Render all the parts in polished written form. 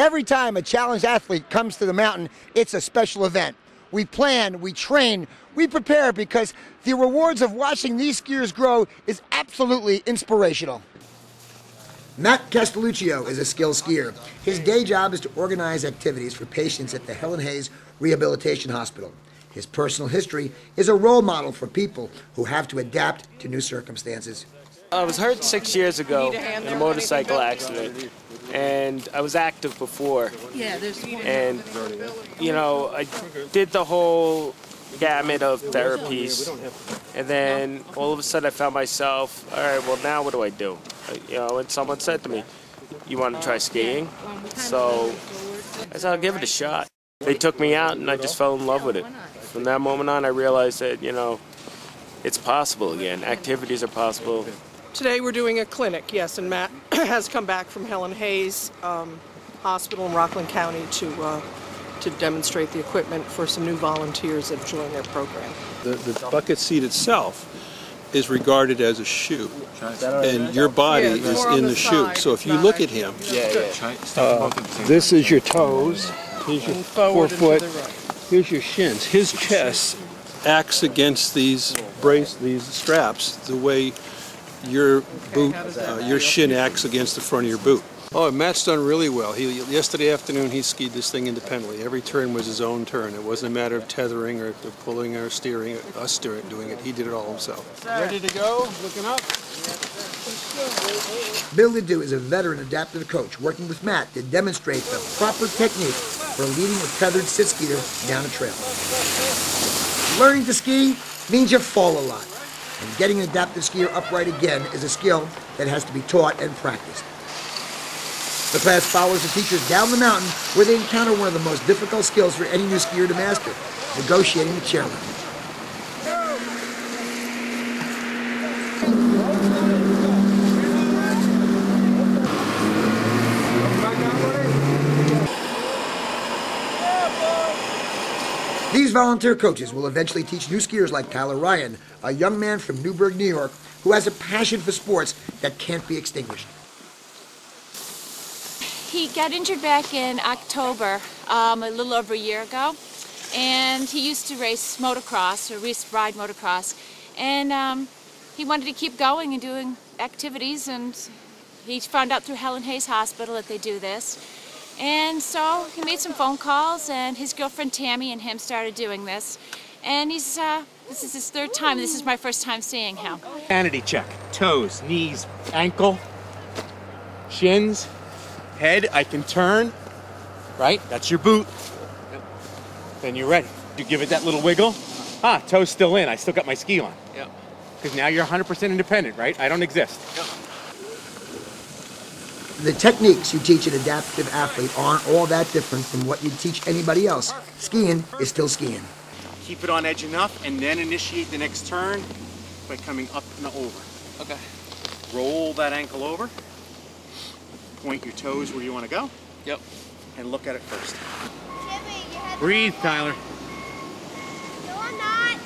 Every time a challenged athlete comes to the mountain, it's a special event. We plan, we train, we prepare because the rewards of watching these skiers grow is absolutely inspirational. Matt Castelluccio is a skilled skier. His day job is to organize activities for patients at the Helen Hayes Rehabilitation Hospital. His personal history is a role model for people who have to adapt to new circumstances. I was hurt 6 years ago in a motorcycle accident, and I was active before. And, you know, I did the whole gamut of therapies, and then all of a sudden I found myself, all right, well, now what do I do? You know, and someone said to me, you want to try skiing? So I said, I'll give it a shot. They took me out, and I just fell in love with it. From that moment on, I realized that, you know, it's possible again. Activities are possible. Today we're doing a clinic, yes, and Matt has come back from Helen Hayes Hospital in Rockland County to demonstrate the equipment for some new volunteers that have joined their program. The bucket seat itself is regarded as a shoe, and your body is in the shoe. So if you look at him, this is your toes, here's your forefoot, here's your shins. His chest acts against these straps the way your boot, your shin acts against the front of your boot. Oh, Matt's done really well. Yesterday afternoon he skied this thing independently. Every turn was his own turn. It wasn't a matter of tethering or pulling or steering, us doing it. He did it all himself. Ready to go? Looking up? Bill Ledoux is a veteran adaptive coach working with Matt to demonstrate the proper technique for leading a tethered sit skier down a trail. Learning to ski means you fall a lot, and getting an adaptive skier upright again is a skill that has to be taught and practiced. The class follows the teachers down the mountain where they encounter one of the most difficult skills for any new skier to master, negotiating the chairlift. These volunteer coaches will eventually teach new skiers like Tyler Ryan, a young man from Newburgh, New York, who has a passion for sports that can't be extinguished. He got injured back in October, a little over a year ago, and he used to race motocross, or ride motocross, and he wanted to keep going and doing activities, and he found out through Helen Hayes Hospital that they do this, and so he made some phone calls, and his girlfriend Tammy and him started doing this, and this is his third time. This is my first time seeing him. Sanity check: toes, knees, ankle, shins, head. I can turn, right? That's your boot. Yep. Then you're ready. You give it that little wiggle. Ah, toes still in. I still got my ski on. Yep. Because now you're 100% independent, right? I don't exist. Yep. The techniques you teach an adaptive athlete aren't all that different from what you'd teach anybody else. Skiing is still skiing. Keep it on edge enough and then initiate the next turn by coming up and over. Okay. Roll that ankle over. Point your toes where you want to go. Yep. And look at it first. Breathe, Tyler. No, I'm not.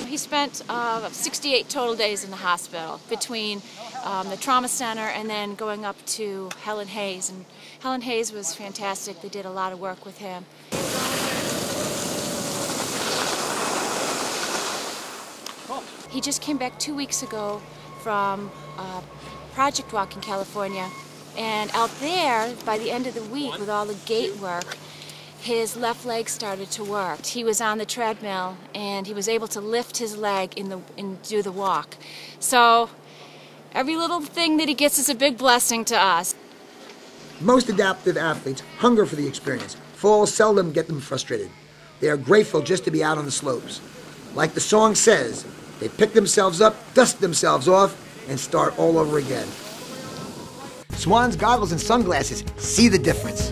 He spent 68 total days in the hospital between the trauma center and then going up to Helen Hayes. And Helen Hayes was fantastic. They did a lot of work with him. He just came back 2 weeks ago from Project Walk in California, and out there, by the end of the week, with all the gait work, his left leg started to work. He was on the treadmill, and he was able to lift his leg and do the walk. So every little thing that he gets is a big blessing to us. Most adaptive athletes hunger for the experience. Falls seldom get them frustrated. They are grateful just to be out on the slopes. Like the song says, they pick themselves up, dust themselves off, and start all over again. Swan's goggles and sunglasses, see the difference.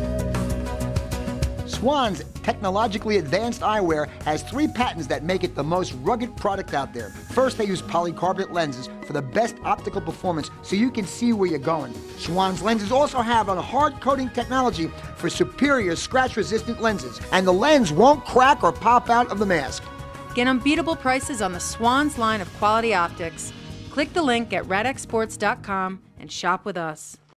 Swan's technologically advanced eyewear has 3 patents that make it the most rugged product out there. First, they use polycarbonate lenses for the best optical performance so you can see where you're going. Swan's lenses also have a hard coating technology for superior scratch-resistant lenses, and the lens won't crack or pop out of the mask. Get unbeatable prices on the Swans line of quality optics. Click the link at radxsports.com and shop with us.